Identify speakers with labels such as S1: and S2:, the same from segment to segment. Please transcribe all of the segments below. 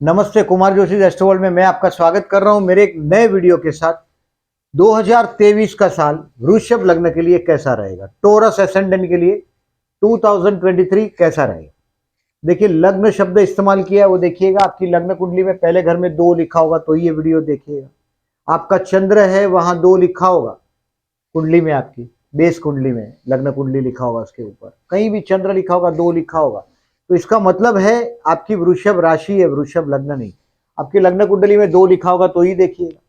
S1: नमस्ते, Kumar Joshi astro world में मैं आपका स्वागत कर रहा हूं मेरे एक नए वीडियो के साथ। 2023 का साल वृषभ लग्न के लिए कैसा रहेगा, टोरस एसेंडेंट के लिए 2023 कैसा रहेगा। देखिए, लग्न शब्द इस्तेमाल किया है वो देखिएगा। आपकी लग्न कुंडली में पहले घर में 2 लिखा होगा तो ये वीडियो देखिएगा। आपका चंद्र है वहां 2 लिखा होगा कुंडली में, आपकी बेस कुंडली में लग्न कुंडली लिखा होगा, उसके ऊपर कहीं भी चंद्र लिखा होगा 2 लिखा होगा तो इसका मतलब है आपकी वृषभ राशि है, वृषभ लग्न नहीं। आपकी लग्न कुंडली में 2 लिखा होगा तो ही देखिएगा।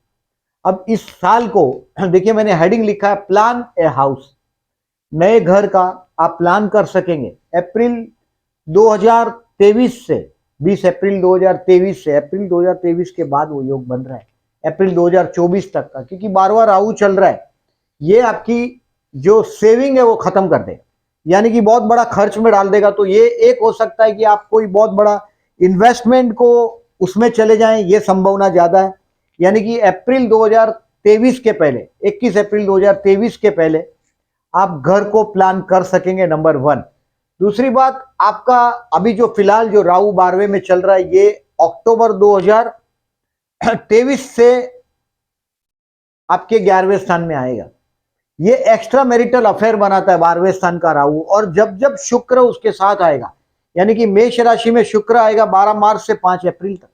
S1: अब इस साल को देखिए, मैंने हेडिंग लिखा है प्लान ए हाउस। नए घर का आप प्लान कर सकेंगे अप्रैल 2023 से, 20 अप्रैल 2023 से, अप्रैल 2023 के बाद वो योग बन रहा है अप्रैल 2024 तक का, क्योंकि 12वां राहु चल रहा है। ये आपकी जो सेविंग है वो खत्म कर देगा, यानी कि बहुत बड़ा खर्च में डाल देगा। तो ये एक हो सकता है कि आप कोई बहुत बड़ा इन्वेस्टमेंट को उसमें चले जाएं, ये संभावना ज्यादा है। यानी कि अप्रैल 2023 के पहले, 21 अप्रैल 2023 के पहले आप घर को प्लान कर सकेंगे, नंबर 1। दूसरी बात, आपका अभी जो फिलहाल जो राहु 12वें में चल रहा है, ये अक्टूबर 2023 से आपके 11वें स्थान में आएगा। ये एक्स्ट्रा मैरिटल अफेयर बनाता है 12वें स्थान का राहु। और जब जब शुक्र उसके साथ आएगा, यानी कि मेष राशि में शुक्र आएगा 12 मार्च से 5 अप्रैल तक,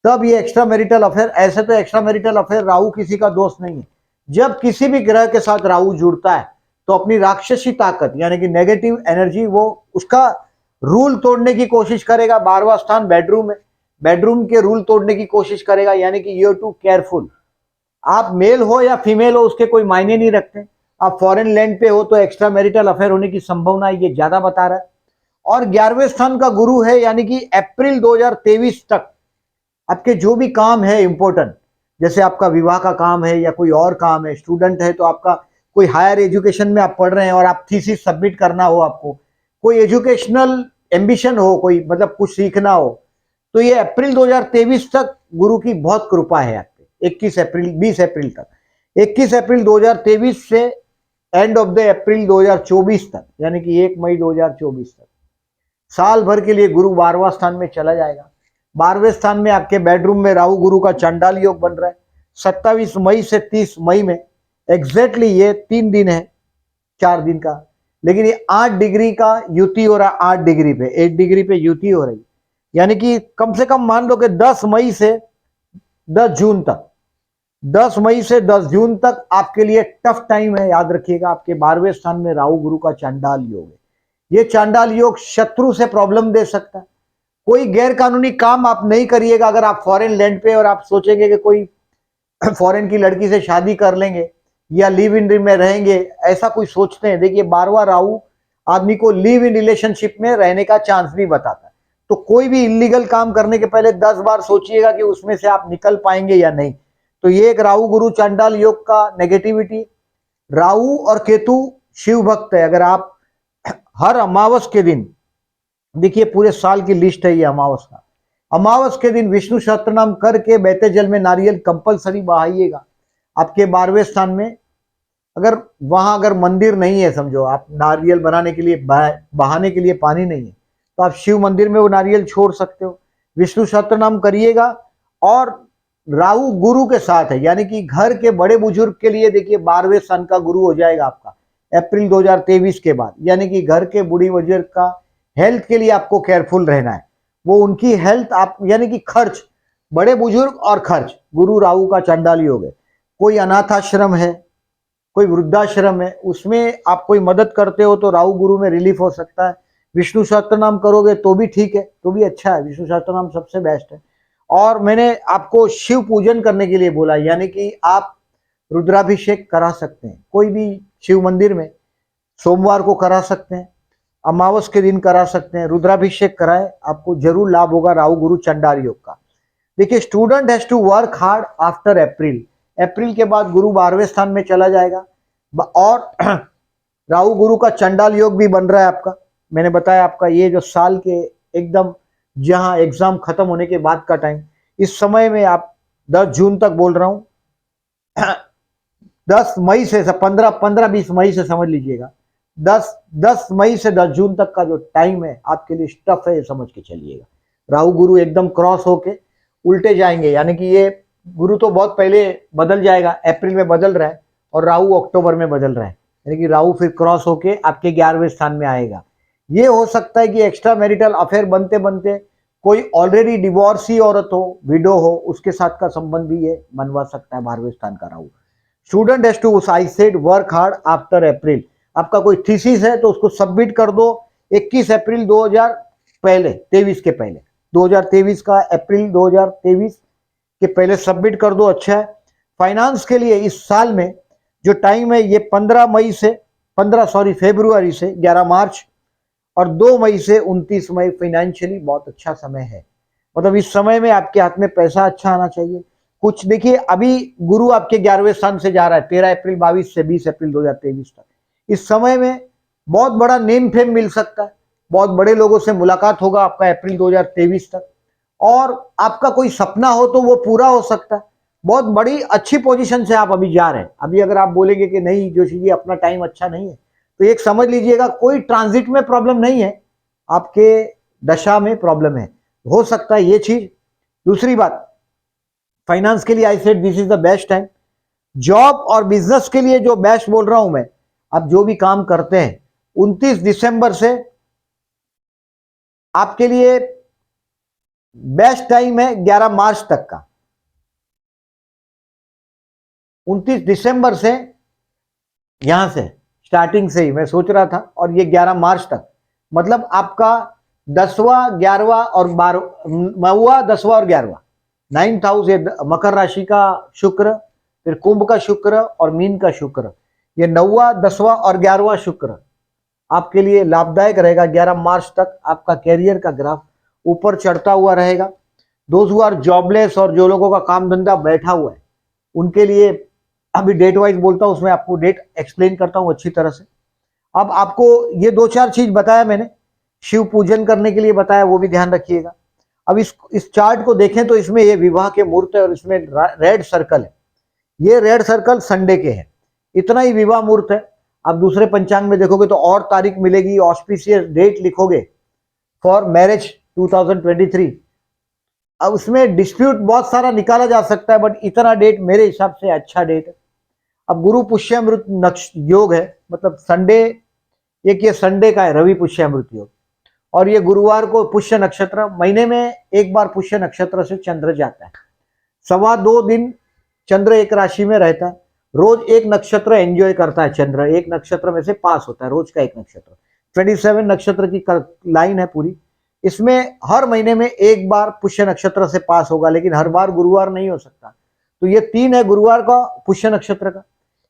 S1: तब ये एक्स्ट्रा मैरिटल अफेयर। ऐसे तो एक्स्ट्रा मैरिटल अफेयर राहु किसी का दोस्त नहीं है। जब किसी भी ग्रह के साथ राहु जुड़ता है तो अपनी राक्षसी ताकत यानी कि नेगेटिव एनर्जी, वो उसका रूल तोड़ने की कोशिश करेगा। 12वां स्थान बेडरूम है, बेडरूम के रूल तोड़ने की कोशिश करेगा। यानी कि यू टू केयरफुल। आप मेल हो या फीमेल हो उसके कोई मायने नहीं रखते। आप फॉरेन लैंड पे हो तो एक्स्ट्रा मैरिटल अफेयर होने की संभावना ये ज्यादा बता रहा है। और 11वें स्थान का गुरु है, यानी कि अप्रैल 2023 तक आपके जो भी काम है इंपॉर्टेंट, जैसे आपका विवाह का काम है या कोई और काम है, स्टूडेंट है तो आपका कोई हायर एजुकेशन में आप पढ़ रहे हैं और आप थीसिस सबमिट करना हो, आपको कोई एजुकेशनल एम्बिशन हो, कोई मतलब कुछ सीखना हो, तो ये अप्रैल 2023 तक गुरु की बहुत कृपा है आप पे। 21 अप्रैल 20 अप्रैल तक, 21 अप्रैल 2023 से एंड ऑफ द अप्रैल 2024 तक, यानी कि 1 मई 2024 तक साल भर के लिए गुरु 12वां स्थान में चला जाएगा। 12वें स्थान में आपके बेडरूम में राहु गुरु का चांडाल योग बन रहा है 27 मई से 30 मई में। एग्जैक्टली ये 3 दिन है, 4 दिन का, लेकिन ये 8 डिग्री का युति हो रहा है। 8 डिग्री पे, 8 डिग्री पे युति हो रही, यानी कि कम से कम मान लो कि 10 मई से 10 जून तक, 10 मई से 10 जून तक आपके लिए टफ टाइम है। याद रखिएगा, आपके 12वें स्थान में राहु गुरु का चांडाल योग है। ये चांडाल योग शत्रु से प्रॉब्लम दे सकता है। कोई गैर कानूनी काम आप नहीं करिएगा। अगर आप फॉरेन लैंड पे और आप सोचेंगे कि कोई फॉरेन की लड़की से शादी कर लेंगे या लिव इन में रहेंगे, ऐसा कोई सोचते हैं, देखिए 12वां राहु आदमी को लिव इन रिलेशनशिप में रहने का चांस भी बताता है। तो कोई भी इलीगल काम करने के पहले 10 बार सोचिएगा कि उसमें से आप निकल पाएंगे या नहीं। तो ये एक राहु गुरु चांडाल योग का नेगेटिविटी। राहु और केतु शिव भक्त है। अगर आप हर अमावस के दिन, देखिए पूरे साल की लिस्ट है ये अमावस का, अमावस के दिन विष्णु सहस्त्र नाम करके बहते जल में नारियल कंपलसरी बहाइएगा। आपके 12वें स्थान में अगर मंदिर नहीं है, समझो आप नारियल बनाने के लिए बहाने के लिए पानी नहीं है, तो आप शिव मंदिर में वो नारियल छोड़ सकते हो। विष्णु सहस्त्र नाम करिएगा। और राहु गुरु के साथ है, यानी कि घर के बड़े बुजुर्ग के लिए देखिए 12वें स्थान का गुरु हो जाएगा आपका अप्रैल 2023 के बाद। यानी कि घर के बूढ़ी बुजुर्ग का हेल्थ के लिए आपको केयरफुल रहना है। वो उनकी हेल्थ आप, यानी कि खर्च, बड़े बुजुर्ग और खर्च, गुरु राहु का चांडाल योग है। कोई अनाथ आश्रम है, कोई वृद्धाश्रम है, उसमें आप कोई मदद करते हो तो राहु गुरु में रिलीफ हो सकता है। विष्णु सहस्त्र नाम करोगे तो भी ठीक है, तो भी अच्छा है। विष्णु सहस्त्र नाम सबसे बेस्ट है। और मैंने आपको शिव पूजन करने के लिए बोला, यानी कि आप रुद्राभिषेक करा सकते हैं कोई भी शिव मंदिर में। सोमवार को करा सकते हैं, अमावस के दिन करा सकते हैं, रुद्राभिषेक कराए, आपको जरूर लाभ होगा राहु गुरु चंडाल योग का। देखिए, student has to work hard after April. अप्रैल के बाद गुरु 12वें स्थान में चला जाएगा और राहु गुरु का चंडाल योग भी बन रहा है आपका। मैंने बताया आपका ये जो साल के एकदम जहां एग्जाम खत्म होने के बाद का टाइम, इस समय में आप 10 जून तक बोल रहा हूं 10 मई से 15-20 मई से समझ लीजिएगा, 10 मई से 10 जून तक का जो टाइम है आपके लिए टफ है, ये समझ के चलिएगा। राहु गुरु एकदम क्रॉस होके उल्टे जाएंगे, यानी कि ये गुरु तो बहुत पहले बदल जाएगा, अप्रैल में बदल रहा है और राहु अक्टूबर में बदल रहा है, यानी कि राहु फिर क्रॉस होके आपके 11वें स्थान में आएगा। ये हो सकता है कि एक्स्ट्रा मैरिटल अफेयर बनते बनते कोई ऑलरेडी डिवोर्सी औरत हो, विडो हो, उसके साथ का संबंध भी ये बनवा सकता है 12वें स्थान का Rahu. Student has to, I said, work hard after April. आपका कोई थीसिस है तो उसको सबमिट कर दो 21 अप्रैल 2023 के पहले, 2023 का अप्रैल 2023 के पहले सबमिट कर दो, अच्छा है। फाइनेंस के लिए इस साल में जो टाइम है ये 15 फरवरी से 11 मार्च और 2 मई से 29 मई फाइनेंशियली बहुत अच्छा समय है। मतलब इस समय में आपके हाथ में पैसा अच्छा आना चाहिए। कुछ देखिए, अभी गुरु आपके 11वें स्थान से जा रहा है 13 अप्रैल 22 से 20 अप्रैल 2023 तक। इस समय में बहुत बड़ा नेम फेम मिल सकता है, बहुत बड़े लोगों से मुलाकात होगा आपका अप्रैल 2023 तक, और आपका कोई सपना हो तो वो पूरा हो सकता है। बहुत बड़ी अच्छी पोजीशन से आप अभी जा रहे हैं। अभी अगर आप बोलेंगे कि नहीं जोशी जी अपना टाइम अच्छा नहीं है, तो एक समझ लीजिएगा कोई ट्रांजिट में प्रॉब्लम नहीं है, आपके दशा में प्रॉब्लम है, हो सकता है ये चीज। दूसरी बात, फाइनेंस के लिए I said this is the best time. Job और बिजनेस के लिए जो बेस्ट बोल रहा हूं मैं, आप जो भी काम करते हैं 29 दिसंबर से आपके लिए बेस्ट टाइम है 11 मार्च तक का। 29 दिसंबर से यहां से स्टार्टिंग से ही मैं सोच रहा था, और ये 11 मार्च तक, मतलब आपका 10वां 11वां और 9वां 10वां और 11वां 9th हाउस, ये मकर राशि का शुक्र, फिर कुंभ का शुक्र और मीन का शुक्र, ये 9वां 10वां और 11वां शुक्र आपके लिए लाभदायक रहेगा। 11 मार्च तक आपका कैरियर का ग्राफ ऊपर चढ़ता हुआ रहेगा। दोज हु आर जॉबलेस और जो लोगों का काम धंधा बैठा हुआ है उनके लिए अभी डेट वाइज बोलता हूं, उसमें आपको डेट एक्सप्लेन करता हूं अच्छी तरह से। अब आपको ये 2-4 चीज बताया मैंने, शिव पूजन करने के लिए बताया, वो भी ध्यान रखिएगा। अब इस चार्ट को देखें तो इसमें ये विवाह के मुहूर्त है और इसमें रेड सर्कल है, ये रेड सर्कल संडे के हैं, इतना ही विवाह मुहूर्त है। अब दूसरे पंचांग में देखोगे तो और तारीख मिलेगी, ऑस्पिशियस डेट लिखोगे फॉर मैरिज 2023। अब उसमें डिस्प्यूट बहुत सारा निकाला जा सकता है, बट इतना डेट मेरे हिसाब से अच्छा डेट है। अब गुरु पुष्यामृत योग है, मतलब संडे, एक ये संडे का है रवि पुष्यामृत योग, और ये गुरुवार को पुष्य नक्षत्र, महीने में एक बार पुष्य नक्षत्र से चंद्र जाता है, 2.25 दिन चंद्र एक राशि में रहता है, रोज एक नक्षत्र एंजॉय करता है चंद्र, एक नक्षत्र में से पास होता है, रोज का एक नक्षत्र, 27 नक्षत्र की लाइन है पूरी, इसमें हर महीने में एक बार पुष्य नक्षत्र से पास होगा, लेकिन हर बार गुरुवार नहीं हो सकता। तो ये 3 है गुरुवार का पुष्य नक्षत्र का,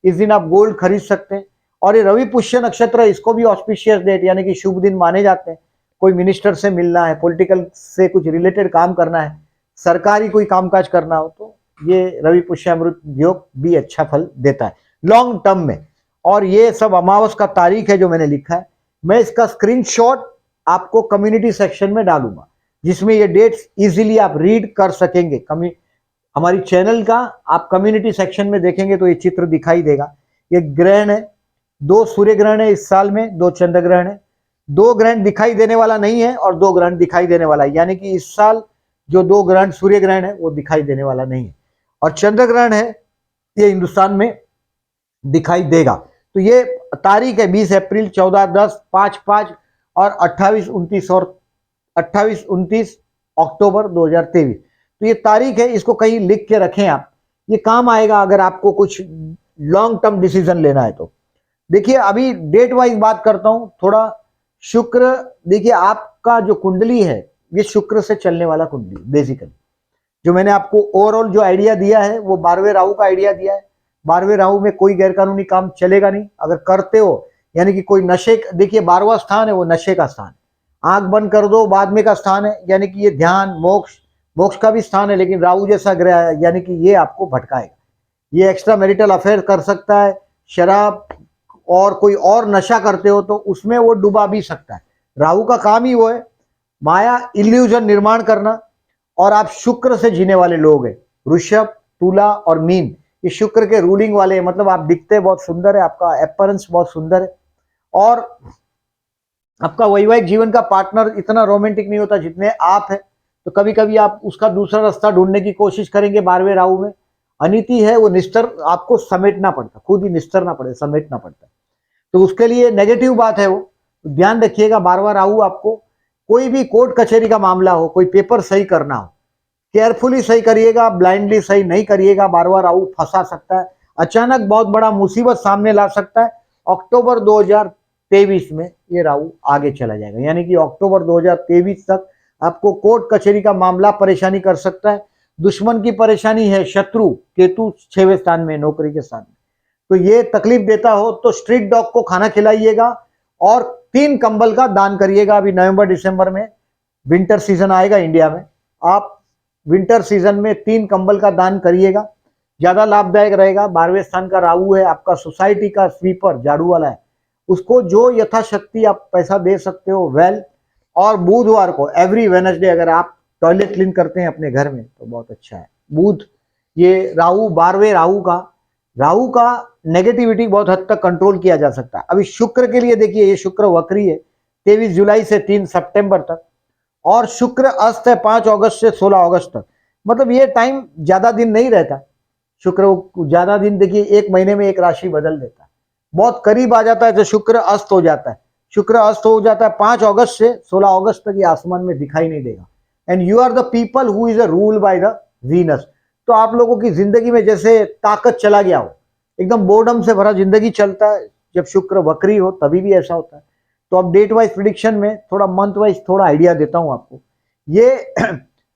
S1: इस दिन आप गोल्ड खरीद सकते हैं। और ये रवि पुष्य नक्षत्र, इसको भी ऑस्पिशियस डेट यानी कि शुभ दिन माने जाते हैं। कोई मिनिस्टर से मिलना है, पॉलिटिकल से कुछ रिलेटेड काम करना है, सरकारी कोई कामकाज करना हो, तो ये रवि पुष्यामृत योग भी अच्छा फल देता है लॉन्ग टर्म में। और ये सब अमावस का तारीख है जो मैंने लिखा है, मैं इसका स्क्रीनशॉट आपको कम्युनिटी सेक्शन में डालूंगा, जिसमें ये डेट्स इजीली आप रीड कर सकेंगे। हमारी चैनल का आप कम्युनिटी सेक्शन में देखेंगे तो ये चित्र दिखाई देगा। ये ग्रहण है, 2 सूर्य ग्रहण है इस साल में, 2 चंद्र ग्रहण है, 2 ग्रहण दिखाई देने वाला नहीं है और 2 ग्रहण दिखाई देने वाला है, यानी कि इस साल जो 2 ग्रहण सूर्य ग्रहण है वो दिखाई देने वाला नहीं है, और चंद्र ग्रहण है ये हिंदुस्तान में दिखाई देगा। तो ये तारीख है 20 अप्रैल, 14, 10, 5, 5 और 28, 29 और 28, 29 अक्टूबर 2023। तो ये तारीख है, इसको कहीं लिख के रखें आप, ये काम आएगा अगर आपको कुछ लॉन्ग टर्म डिसीजन लेना है तो। देखिए अभी डेट वाइज बात करता हूं थोड़ा। शुक्र, देखिए आपका जो कुंडली है ये शुक्र से चलने वाला कुंडली, बेसिकली जो मैंने आपको ओवरऑल जो आइडिया दिया है वो 12वें राहु का आइडिया दिया है। 12वें राहु में कोई गैरकानूनी काम चलेगा नहीं, अगर करते हो, यानी कि कोई नशे, देखिए 12वां स्थान है वो नशे का स्थान, आंख बंद कर दो बाद में का स्थान है, यानी कि ये ध्यान मोक्ष का भी स्थान है, लेकिन राहु जैसा ग्रह है, यानी कि ये आपको भटकाएगा, ये एक्स्ट्रा मैरिटल अफेयर कर सकता है, शराब और कोई और नशा करते हो तो उसमें वो डुबा भी सकता है। राहु का काम ही वो है, माया इल्यूजन निर्माण करना। और आप शुक्र से जीने वाले लोग हैं, वृषभ, तुला और मीन, ये शुक्र के रूलिंग वाले हैं, मतलब आप दिखते बहुत सुंदर है, आपका अपीयरेंस बहुत सुंदर है, और आपका वैवाहिक जीवन का पार्टनर इतना रोमांटिक नहीं होता जितने आप है, तो कभी कभी आप उसका दूसरा रास्ता ढूंढने की कोशिश करेंगे 12वें राहु में। अनिति है वो निस्तर, आपको समेटना पड़ता, खुद ही निस्तरना पड़े, समेटना पड़ता है, तो उसके लिए नेगेटिव बात है वो। तो ध्यान रखिएगा 12वां राहु आपको कोई भी कोर्ट कचहरी का मामला हो, कोई पेपर सही करना हो, केयरफुली सही करिएगा, ब्लाइंडली सही नहीं करिएगा। 12वां राहु फंसा सकता है, अचानक बहुत बड़ा मुसीबत सामने ला सकता है। अक्टूबर 2023 में ये राहु आगे चला जाएगा, यानी कि अक्टूबर 2023 तक आपको कोर्ट कचहरी का मामला परेशानी कर सकता है। दुश्मन की परेशानी है, शत्रु केतु 6वें स्थान में, नौकरी के स्थान में, तो ये तकलीफ देता हो तो स्ट्रीट डॉग को खाना खिलाइएगा और 3 कंबल का दान करिएगा। अभी नवंबर दिसंबर में विंटर सीजन आएगा इंडिया में, आप विंटर सीजन में 3 कंबल का दान करिएगा, ज्यादा लाभदायक रहेगा। 12वें स्थान का राहु है, आपका सोसाइटी का स्वीपर झाड़ू वाला है, उसको जो यथाशक्ति आप पैसा दे सकते हो वेल। और बुधवार को एवरी वेडनेसडे अगर आप टॉयलेट क्लीन करते हैं अपने घर में तो बहुत अच्छा है। बुध ये राहु 12वें राहु का नेगेटिविटी बहुत हद तक कंट्रोल किया जा सकता है। अभी शुक्र के लिए देखिए, ये शुक्र वक्री है 23 जुलाई से 3 सितंबर तक, और शुक्र अस्त है 5 अगस्त से 16 अगस्त तक। मतलब ये टाइम ज्यादा दिन नहीं रहता, शुक्र ज्यादा दिन देखिए 1 महीने में एक राशि बदल देता है, बहुत करीब आ जाता है तो शुक्र अस्त हो जाता है। शुक्र अस्त हो जाता है 5 अगस्त से 16 अगस्त तक, ये आसमान में दिखाई नहीं देगा। And you are the people who is a rule by the Venus. तो आप लोगों की जिंदगी में जैसे ताकत चला गया हो, एकदम बोर्डम से भरा जिंदगी चलता है, जब शुक्र वक्री हो तभी भी ऐसा होता है। तो अब डेट वाइज प्रिडिक्शन में थोड़ा मंथ वाइज थोड़ा आइडिया देता हूं आपको। ये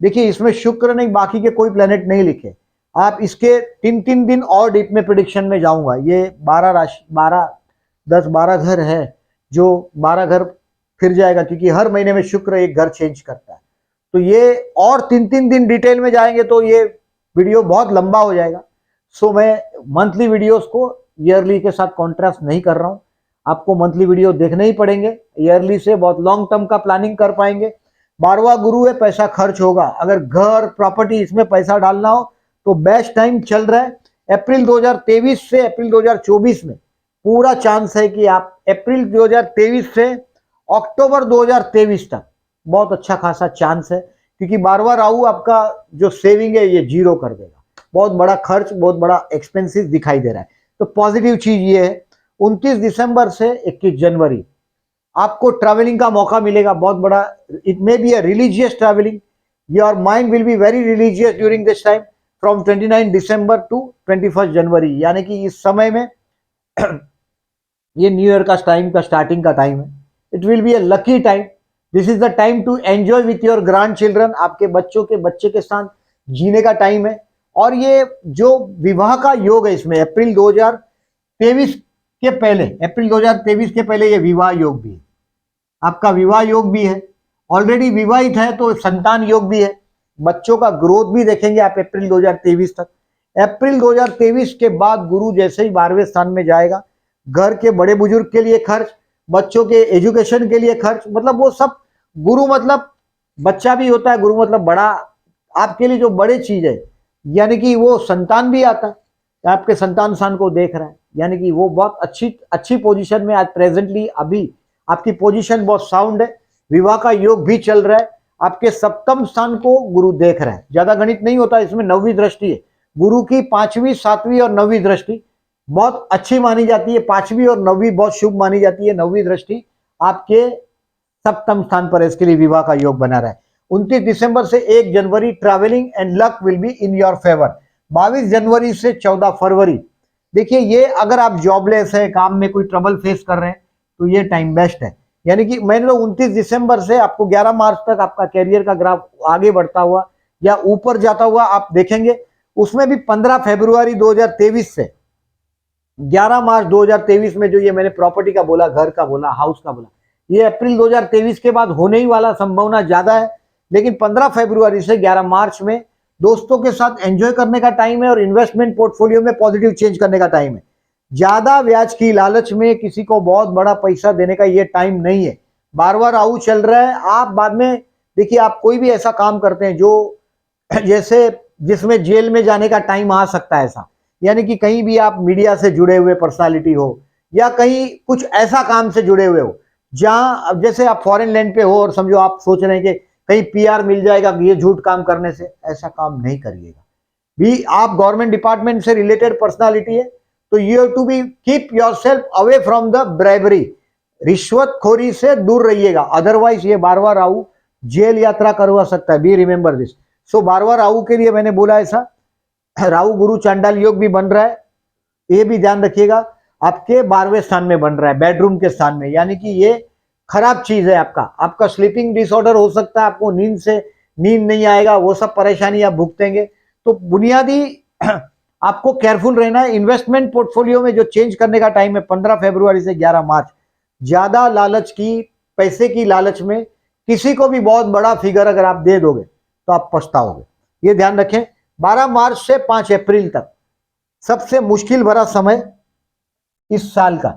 S1: देखिए इसमें शुक्र नहीं, बाकी के कोई प्लेनेट नहीं लिखे, आप इसके 3 दिन और डीप में प्रिडिक्शन में जाऊंगा। ये 12 राशि 12 घर है, जो 12 घर फिर जाएगा, क्योंकि हर महीने में शुक्र एक घर चेंज करता है। तो ये और 3 दिन डिटेल में जाएंगे तो ये वीडियो बहुत लंबा हो जाएगा। सो मैं मंथली वीडियोस को ईयरली के साथ कॉन्ट्रास्ट नहीं कर रहा हूं, आपको मंथली वीडियो देखने ही पड़ेंगे। ईयरली से बहुत लॉन्ग टर्म का प्लानिंग कर पाएंगे। 12वां गुरु है, पैसा खर्च होगा, अगर घर प्रॉपर्टी इसमें पैसा डालना हो तो बेस्ट टाइम चल रहा है अप्रैल 2023 से अप्रैल 2024 में। पूरा चांस है कि आप अप्रैल 2023 से अक्टूबर 2023 तक बहुत अच्छा खासा चांस है, क्योंकि 12वां राहु आपका जो सेविंग है ये जीरो कर देगा, बहुत बड़ा खर्च, बहुत बड़ा एक्सपेंसिव दिखाई दे रहा है। तो पॉजिटिव चीज ये है 29 दिसंबर से 21 जनवरी आपको ट्रैवलिंग का मौका मिलेगा, बहुत बड़ा। It may be a religious travelling, your mind will be very religious during this time from 29 December to 21 January, यानी कि इस समय में ये न्यू ईयर का टाइम का स्टार्टिंग का टाइम है। It will be a lucky time, this is the time to enjoy with your grandchildren, आपके बच्चों के बच्चे के साथ जीने का टाइम है। और ये जो विवाह का योग है इसमें अप्रैल 2023 के पहले, अप्रैल 2023 के पहले ये विवाह योग भी है, आपका विवाह योग भी है, ऑलरेडी विवाहित है तो संतान योग भी है, बच्चों का ग्रोथ भी देखेंगे आप अप्रैल 2023 तक। अप्रैल 2023 के बाद गुरु जैसे ही 12वें स्थान में जाएगा, घर के बड़े बुजुर्ग के लिए खर्च, बच्चों के एजुकेशन के लिए खर्च, मतलब वो सब गुरु मतलब बच्चा भी होता है, गुरु मतलब बड़ा, आपके लिए जो बड़े चीज है, यानी कि वो संतान भी आता है, आपके संतान स्थान को देख रहा है, यानी कि वो बहुत अच्छी पोजीशन में आज प्रेजेंटली अभी आपकी पोजीशन बहुत साउंड है। विवाह का योग भी चल रहा है, आपके सप्तम स्थान को गुरु देख रहा है, ज्यादा गणित नहीं होता इसमें, 9वीं दृष्टि है गुरु की, 5वीं 7वीं और 9वीं दृष्टि बहुत अच्छी मानी जाती है, 5वीं और 9वीं बहुत शुभ मानी जाती है। 9वीं दृष्टि आपके सप्तम स्थान पर, इसके लिए विवाह का योग बना रहा है। 29 दिसंबर से 1 जनवरी travelling and luck will be in your favour. 22 जनवरी से 14 फरवरी, देखिए ये अगर आप जॉबलेस है, काम में कोई ट्रबल फेस कर रहे हैं तो ये टाइम बेस्ट है। यानी कि मैंने 29 दिसंबर से आपको 11 मार्च तक आपका कैरियर का ग्राफ आगे बढ़ता हुआ या ऊपर जाता हुआ आप देखेंगे। उसमें भी 15 फरवरी 2023 से 11 मार्च 2023 में जो ये मैंने प्रॉपर्टी का बोला, घर का बोला, हाउस का बोला, ये अप्रैल 2023 के बाद होने ही वाला संभावना ज्यादा है। लेकिन 15 फरवरी से 11 मार्च में दोस्तों के साथ एंजॉय करने का टाइम है और इन्वेस्टमेंट पोर्टफोलियो में पॉजिटिव चेंज करने का टाइम है। ज्यादा ब्याज की लालच में किसी को बहुत बड़ा पैसा देने का ये टाइम नहीं है। 12वां राहु चल रहा है, आप बाद में देखिए आप कोई भी ऐसा काम करते हैं जो जैसे जिसमें जेल में जाने का टाइम आ सकता है, ऐसा यानी कि कहीं भी आप मीडिया से जुड़े हुए पर्सनालिटी हो या कहीं कुछ ऐसा काम से जुड़े हुए हो जहां अब जैसे आप फॉरेन लैंड पे हो और समझो आप सोच रहे हैं कि कहीं पीआर मिल जाएगा ये झूठ काम करने से, ऐसा काम नहीं करिएगा। भी आप गवर्नमेंट डिपार्टमेंट से रिलेटेड पर्सनालिटी है तो you have to be keep yourself away from the bribery, रिश्वतखोरी से दूर रहिएगा, अदरवाइज ये बार बार राहु जेल यात्रा करवा सकता है। Be remember this. सो बार बार राहु के लिए मैंने बोला ऐसा। राहु गुरु चांडाल योग भी बन रहा है, ये भी ध्यान रखिएगा, आपके 12वें स्थान में बन रहा है, बेडरूम के स्थान में, यानी कि ये खराब चीज है। आपका स्लीपिंग डिसऑर्डर हो सकता है, आपको नींद नहीं आएगा, वो सब परेशानी आप भुगतेंगे। तो बुनियादी आपको केयरफुल रहना है। इन्वेस्टमेंट पोर्टफोलियो में जो चेंज करने का टाइम है 15 फरवरी से 11 मार्च। ज्यादा लालच की, पैसे की लालच में किसी को भी बहुत बड़ा फिगर अगर आप दे दोगे तो आप पछताओगे, ये ध्यान रखें। 12 मार्च से 5 अप्रैल तक सबसे मुश्किल भरा समय इस साल का,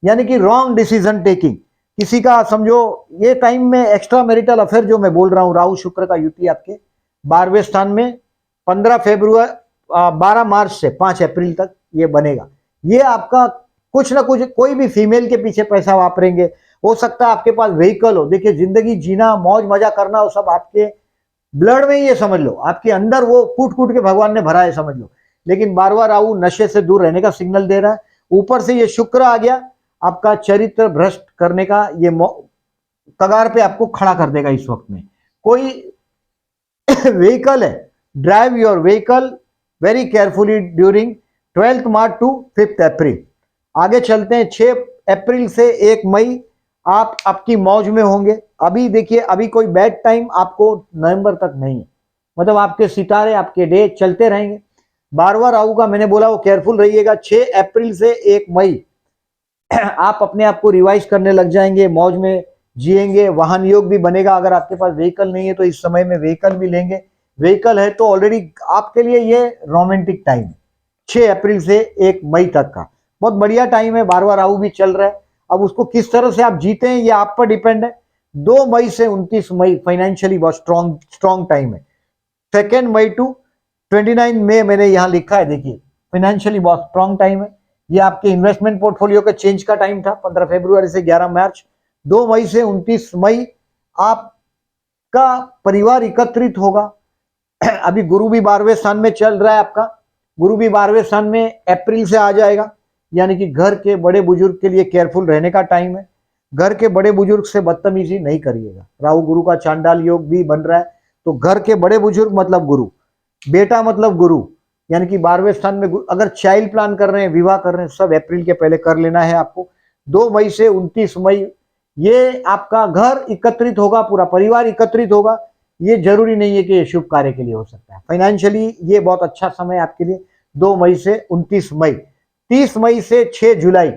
S1: यानी कि रॉन्ग डिसीजन टेकिंग। किसी का समझो ये टाइम में एक्स्ट्रा मैरिटल अफेयर जो मैं बोल रहा हूं, राहु शुक्र का युति आपके 12वें स्थान में 12 मार्च से 5 अप्रैल तक ये बनेगा। ये आपका कुछ ना कुछ, कोई भी फीमेल के पीछे पैसा वापरेंगे, हो सकता है आपके पास व्हीकल हो। देखिए जिंदगी जीना, मौज मजा करना, वो सब आपके ब्लड में ही ये समझ लो, आपके अंदर वो कूट कूट के भगवान ने भरा है समझ लो। लेकिन बार बार राहु नशे से दूर रहने का सिग्नल दे रहा है। ऊपर से ये शुक्र आ गया, आपका चरित्र भ्रष्ट करने का ये कगार पे आपको खड़ा कर देगा। इस वक्त में कोई व्हीकल है, drive your vehicle very carefully during 12 March two 5 अप्रैल। आगे चलते हैं। 6 अप्रैल से 1 मई आप आपकी मौज में होंगे। अभी देखिए, अभी कोई बैड टाइम आपको नवंबर तक नहीं है, मतलब आपके सितारे, आपके डे चलते रहेंगे। 12वां राहु का मैंने बोला वो केयरफुल रहिएगा। 6 अप्रैल से 1 मई आप अपने आप को रिवाइज करने लग जाएंगे, मौज में जिएंगे। वाहन योग भी बनेगा। अगर आपके पास व्हीकल नहीं है तो इस समय में व्हीकल भी लेंगे, व्हीकल है तो ऑलरेडी आपके लिए ये रोमांटिक टाइम है। 6 अप्रैल से 1 मई तक का बहुत बढ़िया टाइम है। 12वां राहु भी चल रहा है। अब उसको किस तरह से आप जीते हैं ये आप पर डिपेंड है। 2 मई से 29 मई फाइनेंशियली बहुत स्ट्रॉन्ग टाइम है। 2 मई टू 29 मई मैंने यहां लिखा है, देखिए फाइनेंशियली बहुत स्ट्रॉन्ग टाइम है। ये आपके इन्वेस्टमेंट पोर्टफोलियो का चेंज का टाइम था 15 फरवरी से 11 मार्च। 2 मई से 29 मई आपका परिवार एकत्रित होगा। अभी गुरु भी 12वें स्थान में चल रहा है आपका, गुरु भी 12वें स्थान में अप्रैल से आ जाएगा, यानी कि घर के बड़े बुजुर्ग के लिए केयरफुल रहने का टाइम है। घर के बड़े बुजुर्ग से बदतमीजी नहीं करिएगा। राहु गुरु का चांडाल योग भी बन रहा है, तो घर के बड़े बुजुर्ग मतलब गुरु, बेटा मतलब गुरु, यानी कि 12वें स्थान में अगर चाइल्ड प्लान कर रहे हैं, विवाह कर रहे हैं, सब अप्रैल के पहले कर लेना है आपको। 2 मई से 29 मई ये आपका घर एकत्रित होगा, पूरा परिवार एकत्रित होगा। ये जरूरी नहीं है कि ये शुभ कार्य के लिए हो सकता है। फाइनेंशियली ये बहुत अच्छा समय आपके लिए। 2 मई से 29 मई। 30 मई से 6 जुलाई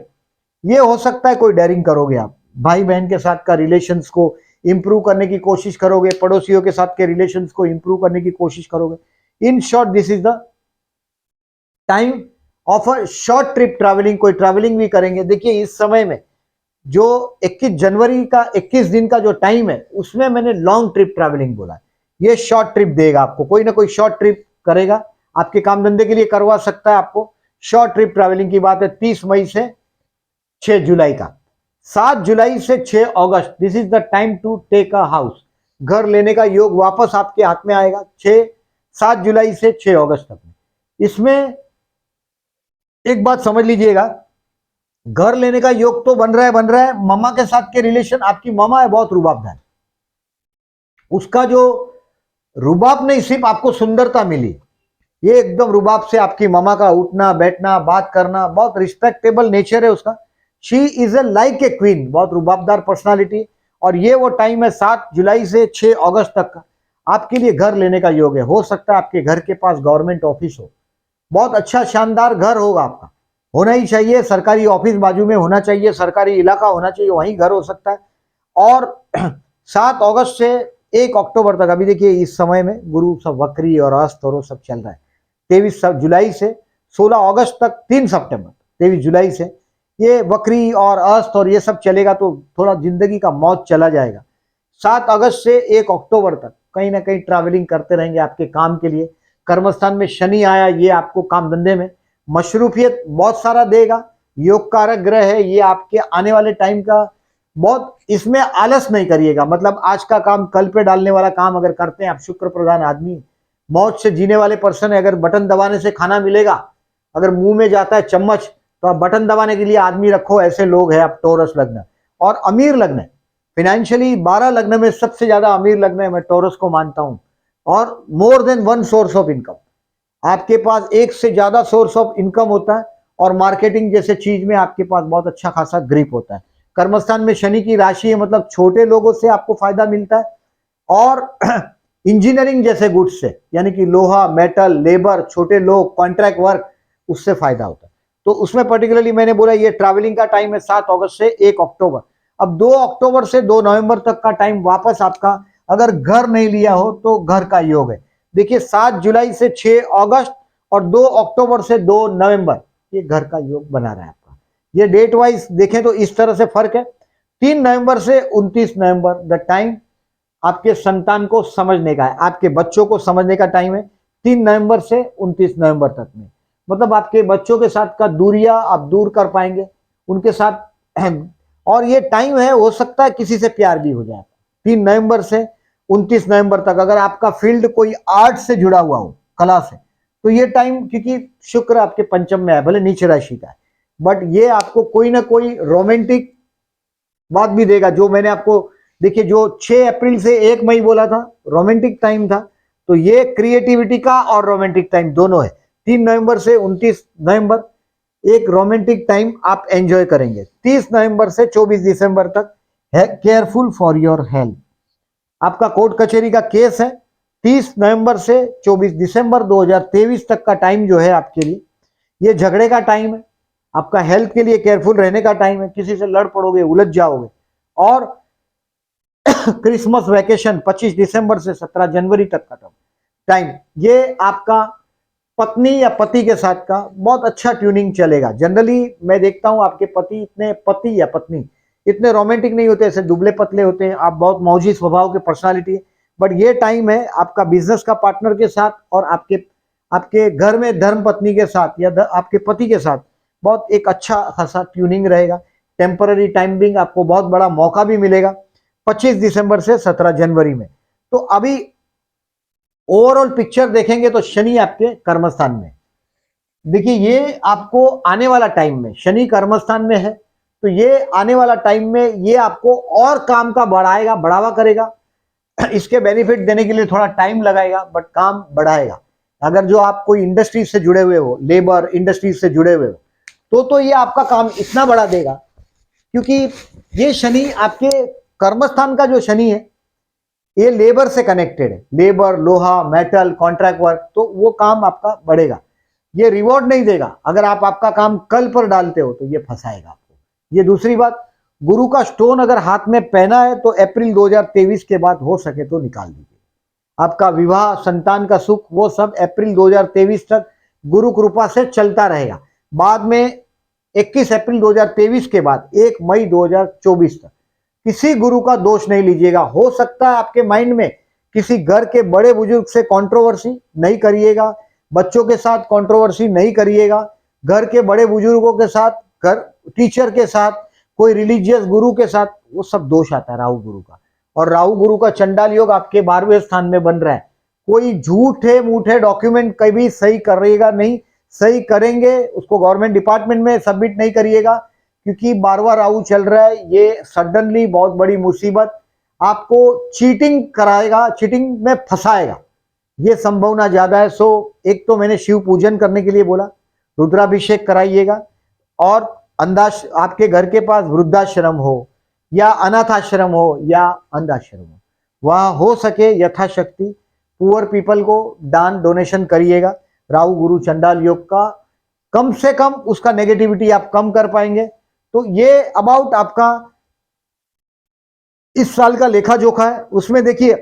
S1: ये हो सकता है कोई डेयरिंग करोगे आप, भाई बहन के साथ का रिलेशंस को इंप्रूव करने की कोशिश करोगे, पड़ोसियों के साथ के रिलेशंस को इंप्रूव करने की कोशिश करोगे। In short this is the time of a short trip travelling. कोई ट्रैवलिंग भी करेंगे। देखिए इस समय में जो 21 जनवरी का 21 दिन का जो टाइम है उसमें मैंने लॉन्ग ट्रिप ट्रैवलिंग बोला है। ये शॉर्ट ट्रिप देगा आपको, कोई ना कोई शॉर्ट ट्रिप करेगा, आपके काम धंधे के लिए करवा सकता है आपको। शॉर्ट ट्रिप ट्रैवलिंग की बात है। 30 मई से 6 जुलाई का। 7 जुलाई से 6 अगस्त this is the time to take a house. घर लेने का योग वापस आपके हाथ में आएगा 7 जुलाई से 6 अगस्त तक। इसमें एक बात समझ लीजिएगा, घर लेने का योग तो बन रहा है। मामा के साथ के रिलेशन, आपकी मामा है बहुत रुबाबदार, उसका जो रुबाब नहीं सिर्फ आपको सुंदरता मिली, ये एकदम रुबाब से आपकी मामा का उठना बैठना बात करना, बहुत रिस्पेक्टेबल नेचर है उसका। She is a like a queen, बहुत रुबाबदार पर्सनालिटी। और ये वो टाइम है 7 जुलाई से 6 अगस्त तक का आपके लिए घर लेने का योग है। हो सकता है आपके घर के पास गवर्नमेंट ऑफिस हो, बहुत अच्छा शानदार घर होगा आपका, होना ही चाहिए। सरकारी ऑफिस बाजू में होना चाहिए, सरकारी इलाका होना चाहिए, वहीं घर हो सकता है। और 7 अगस्त से 1 अक्टूबर तक, अभी देखिए इस समय में गुरु सब वक्री और अस्त और सब चल रहा है। 23 जुलाई से 16 अगस्त तक 3 सितंबर, 23 जुलाई से ये वक्री और अस्त और ये सब चलेगा, तो थोड़ा जिंदगी का मौज चला जाएगा। 7 अगस्त से 1 अक्टूबर तक कहीं ना कहीं ट्रैवलिंग करते रहेंगे आपके काम के लिए। कर्मस्थान में शनि आया, ये आपको काम धंधे में मशरूफियत बहुत सारा देगा। योग कारक ग्रह है, ये आपके आने वाले टाइम का बहुत इसमें आलस नहीं करिएगा, मतलब आज का काम कल पे डालने वाला काम अगर करते हैं आप, शुक्र प्रधान आदमी, मौज से जीने वाले पर्सन है। अगर बटन दबाने से खाना मिलेगा, अगर मुंह में जाता है चम्मच, तो आप बटन दबाने के लिए आदमी रखो, ऐसे लोग हैं आप टोरस लग्न। और अमीर लग्न है, फाइनेंशियली 12 लग्न में सबसे ज्यादा अमीर लग्न है, मैं टोरस को मानता हूं। और more than one source of income, आपके पास एक से ज्यादा सोर्स ऑफ इनकम होता है, और मार्केटिंग जैसे चीज में आपके पास बहुत अच्छा खासा ग्रिप होता है। कर्मस्थान में शनि की राशि है, मतलब छोटे लोगों से आपको फायदा मिलता है, और इंजीनियरिंग जैसे गुड्स से, यानी कि लोहा, मेटल, लेबर, छोटे लोग, कॉन्ट्रैक्ट वर्क, उससे फायदा होता है। तो उसमें पर्टिकुलरली मैंने बोला ये ट्रैवलिंग का टाइम है 7 अगस्त से 1 अक्टूबर। अब 2 अक्टूबर से 2 नवंबर तक का टाइम वापस आपका, अगर घर नहीं लिया हो तो घर का योग है। देखिए 7 जुलाई से 6 अगस्त और 2 अक्टूबर से 2 नवंबर, ये घर का योग बना रहा है आपका। ये डेट वाइज देखें तो इस तरह से फर्क है। 3 नवंबर से 29 नवंबर द टाइम आपके संतान को समझने का है, आपके बच्चों को समझने का टाइम है। 3 नवंबर से 29 नवंबर तक में, मतलब आपके बच्चों के साथ का दूरियां आप दूर कर पाएंगे उनके साथ। और ये टाइम है, हो सकता है किसी से प्यार भी हो जाए। 3 नवंबर से 29 नवंबर तक अगर आपका फील्ड कोई आर्ट से जुड़ा हुआ हो, कला से, तो ये टाइम, क्योंकि शुक्र आपके पंचम में है, भले नीच राशि का है, बट ये आपको कोई ना कोई रोमांटिक बात भी देगा। जो मैंने आपको, देखिए जो 6 अप्रैल से 1 मई बोला था रोमांटिक टाइम था, तो ये क्रिएटिविटी का और रोमांटिक टाइम दोनों है। 3 नवंबर से 29 नवंबर एक रोमांटिक टाइम आप एंजॉय करेंगे। 30 नवंबर से 24 दिसंबर तक है केयरफुल फॉर योर हेल्थ, आपका कोर्ट कचहरी का केस है। 30 नवंबर से 24 दिसंबर 2023 तक का टाइम जो है आपके लिए, ये झगड़े का टाइम है, आपका हेल्थ के लिए केयरफुल रहने का टाइम है, किसी से लड़ पड़ोगे, उलझ जाओगे। और क्रिसमस वैकेशन 25 दिसंबर से 17 जनवरी तक का टाइम, ये आपका पत्नी या पति के साथ का बहुत अच्छा ट्यूनिंग चलेगा। जनरली मैं देखता हूं आपके पति या पत्नी इतने रोमांटिक नहीं होते, ऐसे दुबले पतले होते हैं, आप बहुत मौजी स्वभाव के पर्सनालिटी, बट ये टाइम है आपका बिजनेस का पार्टनर के साथ और आपके घर में धर्म पत्नी के साथ या आपके पति के साथ बहुत एक अच्छा खासा ट्यूनिंग रहेगा। टेम्पररी टाइमिंग, आपको बहुत बड़ा मौका भी मिलेगा 25 दिसंबर से 17 जनवरी में। तो अभी ओवरऑल पिक्चर देखेंगे तो शनि आपके कर्मस्थान में, देखिए ये आपको आने वाला टाइम में, शनि कर्मस्थान में है, तो ये आने वाला टाइम में ये आपको और काम का बढ़ावा करेगा। इसके बेनिफिट देने के लिए थोड़ा टाइम लगाएगा, बट काम बढ़ाएगा। अगर जो आप कोई इंडस्ट्री से जुड़े हुए हो, लेबर इंडस्ट्री से जुड़े हुए हो, तो ये आपका काम इतना बढ़ा देगा, क्योंकि ये शनि आपके कर्मस्थान का जो शनि है, ये लेबर से कनेक्टेड है, लेबर, लोहा, मेटल, कॉन्ट्रैक्ट वर्क, तो वो काम आपका बढ़ेगा। ये रिवॉर्ड नहीं देगा, अगर आप आपका काम कल पर डालते हो तो ये फंसाएगा आपको। ये दूसरी बात, गुरु का स्टोन अगर हाथ में पहना है तो अप्रैल 2023 के बाद हो सके तो निकाल दीजिए। आपका विवाह, संतान का सुख, वो सब अप्रैल 2023 तक गुरु कृपा से चलता रहेगा। बाद में 21 अप्रैल 2023 के बाद 1 मई 2024 तक किसी गुरु का दोष नहीं लीजिएगा। हो सकता है आपके माइंड में किसी घर के बड़े बुजुर्ग से कंट्रोवर्सी नहीं करिएगा, बच्चों के साथ कंट्रोवर्सी नहीं करिएगा, घर के बड़े बुजुर्गों के साथ, घर टीचर के साथ, कोई रिलीजियस गुरु के साथ, वो सब दोष आता है राहु गुरु का। और राहु गुरु का चंडाल योग आपके 12वें स्थान में बन रहा है। कोई झूठे मूठे डॉक्यूमेंट कभी सही करिएगा नहीं, सही करेंगे उसको गवर्नमेंट डिपार्टमेंट में सबमिट नहीं करिएगा, क्योंकि 12वां राहु चल रहा है, ये सडनली बहुत बड़ी मुसीबत, आपको चीटिंग कराएगा, चीटिंग में फंसाएगा, ये संभावना ज्यादा है। सो एक तो मैंने शिव पूजन करने के लिए बोला, रुद्राभिषेक कराइएगा, और अंधाश आपके घर के पास वृद्धाश्रम हो या अनाथाश्रम हो या अंधाश्रम हो, वहां हो सके यथाशक्ति पुअर पीपल को दान डोनेशन करिएगा। राहु गुरु चंडाल योग का कम से कम उसका नेगेटिविटी आप कम कर पाएंगे। तो ये अबाउट आपका इस साल का लेखा जोखा है। उसमें देखिए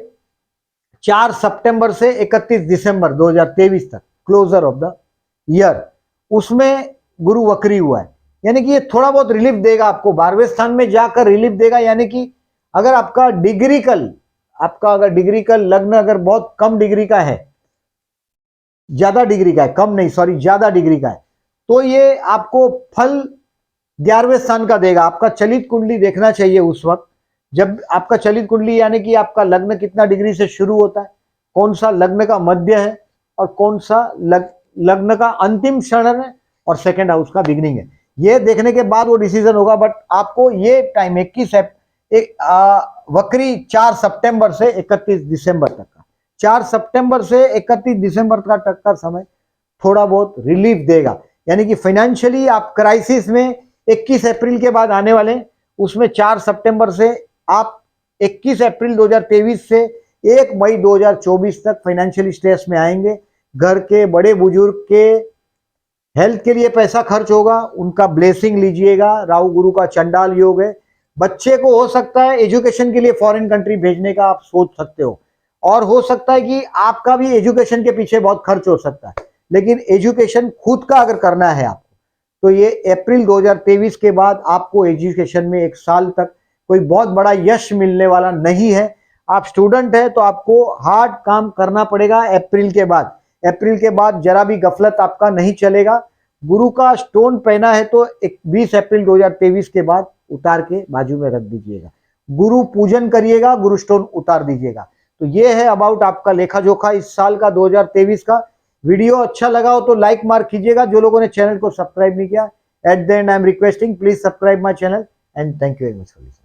S1: 4 सितंबर से 31 दिसंबर 2023 तक क्लोजर ऑफ द ईयर, उसमें गुरु वक्री हुआ है, यानी कि ये थोड़ा बहुत रिलीफ देगा आपको, 12वें स्थान में जाकर रिलीफ देगा। यानी कि अगर आपका अगर डिग्री कल लग्न अगर बहुत कम डिग्री का है, ज्यादा डिग्री का है, कम नहीं सॉरी ज्यादा डिग्री का है, तो ये आपको फल 11वें स्थान का देगा। आपका चलित कुंडली देखना चाहिए उस वक्त जब आपका चलित कुंडली, यानी कि आपका लग्न कितना डिग्री से शुरू होता है, कौन सा लग्न का मध्य है और कौन सा लग्न का अंतिम क्षण है और सेकंड हाउस का बिगिनिंग है। ये देखने के बाद वो डिसीजन होगा। बट आपको ये टाइम 21 वक्री 4 सितंबर से 31 दिसंबर तक का, 4 सितंबर से 31 दिसंबर तक का समय थोड़ा बहुत रिलीफ देगा। यानी कि फाइनेंशियली आप क्राइसिस में 21 अप्रैल के बाद आने वाले, उसमें 4 सितंबर से आप 21 अप्रैल 2023 से 1 मई 2024 तक फाइनेंशियल स्ट्रेस में आएंगे। घर के बड़े बुजुर्ग के हेल्थ के लिए पैसा खर्च होगा, उनका ब्लेसिंग लीजिएगा। राहु गुरु का चंडाल योग है। बच्चे को हो सकता है एजुकेशन के लिए फॉरेन कंट्री भेजने का आप सोच सकते हो, और हो सकता है कि आपका भी एजुकेशन के पीछे बहुत खर्च हो सकता है। लेकिन एजुकेशन खुद का अगर करना है आपको, तो ये अप्रैल 2023 के बाद आपको एजुकेशन में 1 साल तक कोई बहुत बड़ा यश मिलने वाला नहीं है। आप स्टूडेंट है तो आपको हार्ड काम करना पड़ेगा अप्रैल के बाद। अप्रैल के बाद जरा भी गफलत आपका नहीं चलेगा। गुरु का स्टोन पहना है तो 20 अप्रैल 2023 के बाद उतार के बाजू में रख दीजिएगा। गुरु पूजन करिएगा, गुरु स्टोन उतार दीजिएगा। तो ये है अबाउट आपका लेखा जोखा इस साल का 2023 का। वीडियो अच्छा लगा हो तो लाइक मार्क कीजिएगा। जो लोगों ने चैनल को सब्सक्राइब नहीं किया, at the and I am requesting please subscribe my channel and thank you very much for listening.